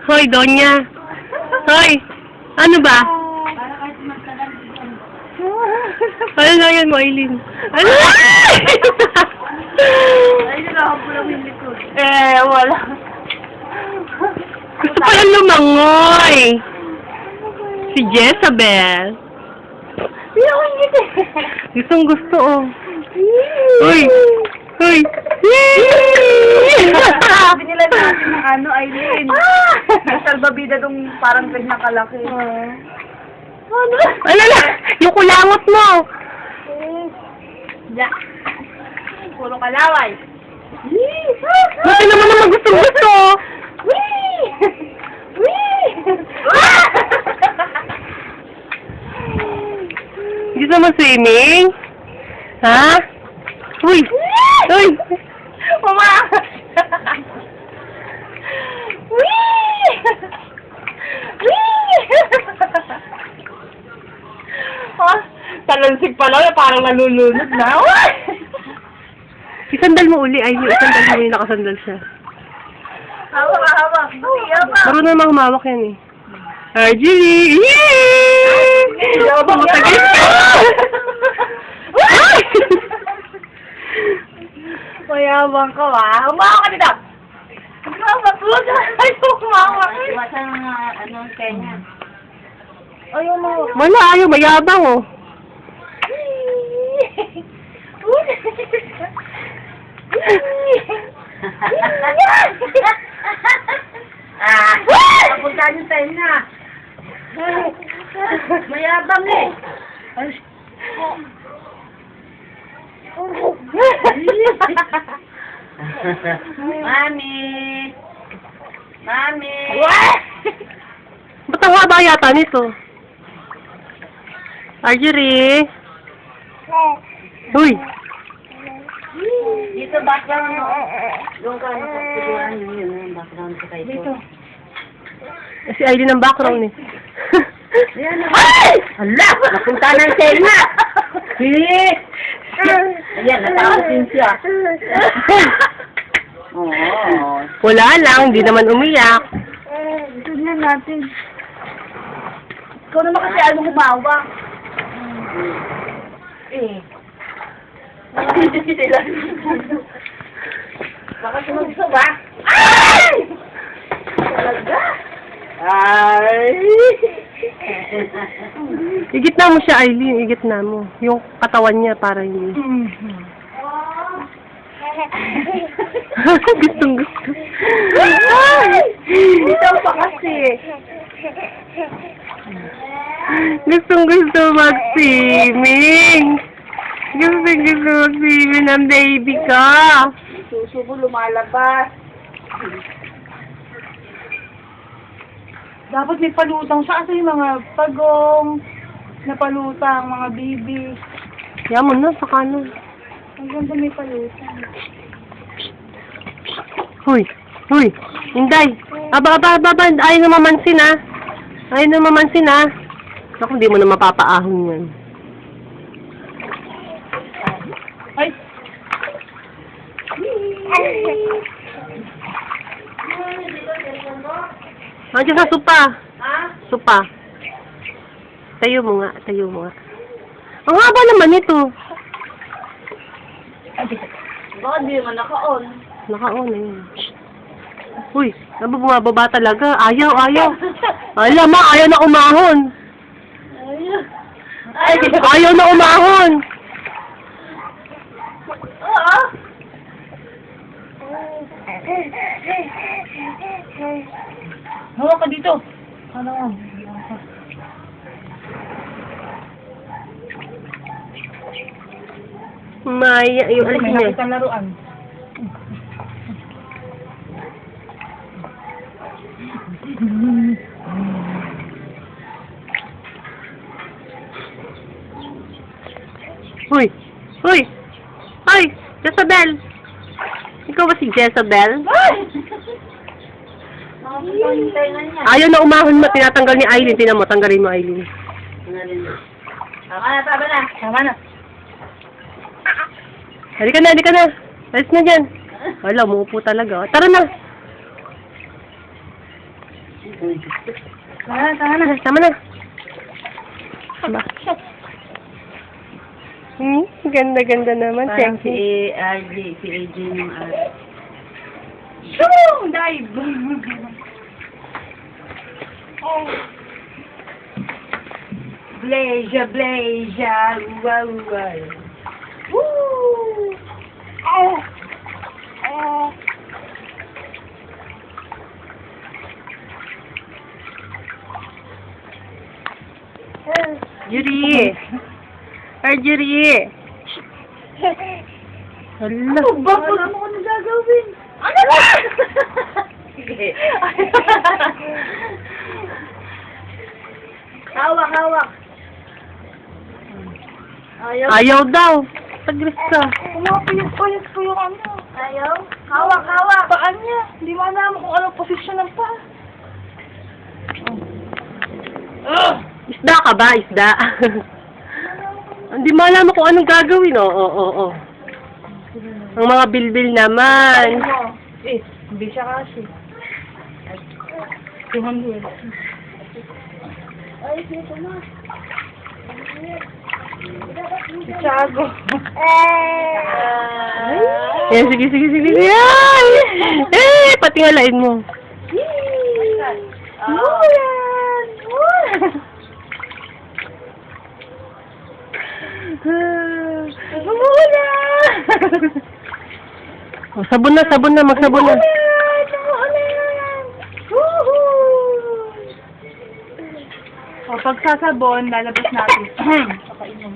Hoy, Donya. Hoy, ano ba? Ano na yan mo, Aileen? Ano? Ay, nakahabol ang hindi ko. Wala. Gusto pa lang lumangoy. Si Jezabel. Hindi ako ingit eh. Gustong gusto, oh. Uy! Uy! Binilan natin ng ano, Aileen. May salbabida dong parang ganyan kalaki. Ano? Ano na? Yung kulangot mo! Ya. Puro kalaway. Buti naman naman gustong gusto! Hindi naman swimming? Ha? Uy! Uy! Umakas! Talansig pala, parang nalulunod na. Isandal mo uli. Ay, isandal mo yung nakasandal siya. Hawak, hawak. Hawak. Marunong namang humawak yan eh. Arjili! Yay! Yabang yan. Matagal ka! Mayabang ka ba? Umawa ka dito! Umawak! Ay, umawak! Iwasan nga, ano, Kenya. Ay, umawak. Wala, ayaw. Mayabang oh. Napunta niyo tayo na. Mayabang eh. Mami. Mami. Ba't ang haba yata nito? Arjili! Uy! Dito background mo. Doon ka nakapagputuan yun background ko kayo. Dito. Si Aileen ang background eh. Ay! Hala! Napunta na yung tenga! Ayan, natawasin siya. Oo. Wala lang, hindi naman umiyak. Tignan natin. Ikaw naman kasi ano humawa. Sila. Baka sumagso ba? Ay! Talaga? Ay! Igitna mo siya, Aileen. Igitna mo. Yung katawan niya para hindi. Gustong gusto. Ito pa kasi. Gustong gusto mag-swimming. Gustong gusto mag-swimming ng baby ka. Susubo lumalabas. Dapat may palutang. Saan yung mga pagong na palutang, mga bibi. Kaya mo na, sa kanon. Ang ganda may palutang. Huy! Huy! Inday! Aba! Ayaw na mamansin ah! Ayaw na mamansin ah! Naku, hindi mo na mapapaahon yan. Ay! Nandiyan sa supa! Ha? Supa. Tayo mo nga. Ang haba naman ito. Bakit di naman naka-on? Naka-on na yun. Uy, bumababa talaga. Ayaw. Alam ma, ayaw na umahon. Ayaw na umahon. Oo. Hawak ka dito. Ano nga? Maya, yung alis May niya. nakita laruan. Uy! Ay! Jezabel! Ikaw ba si Jezabel? Ayaw na umahon mo. Tinatanggal ni Aileen. Tinan mo, tanggalin mo, Aileen. Tama na. Halika na. Alis na dyan. Wala, umuupo talaga. Tara na. Tama na. Tama na. Tama. Ganda-ganda naman. Parang Thank you. si AJ yung Shoo! Dive! Oh. Blaze, wow, wow. Woo! Oh! Oh! Jury! Jury! Hala. Wala mo ko na gagawin. Ano ba? Sige. Hawak. Ayaw daw. Tagris ka. Puyas ko yung ano. Ayaw? Hawak. Paan niya. Hindi mo alam kung anong posisyon ng paa. Isda ka ba? Isda? Hindi mo alam kung anong gagawin. Oo. Ang mga bilbil naman. Hindi siya kasi. 200. Ay, dito na. Tiago. Yan, sige. Ay! Pati nga lain mo. Mulan! Oh, sabon na. Magsabon na. O, pag sasabon, lalabas natin. Pakainom.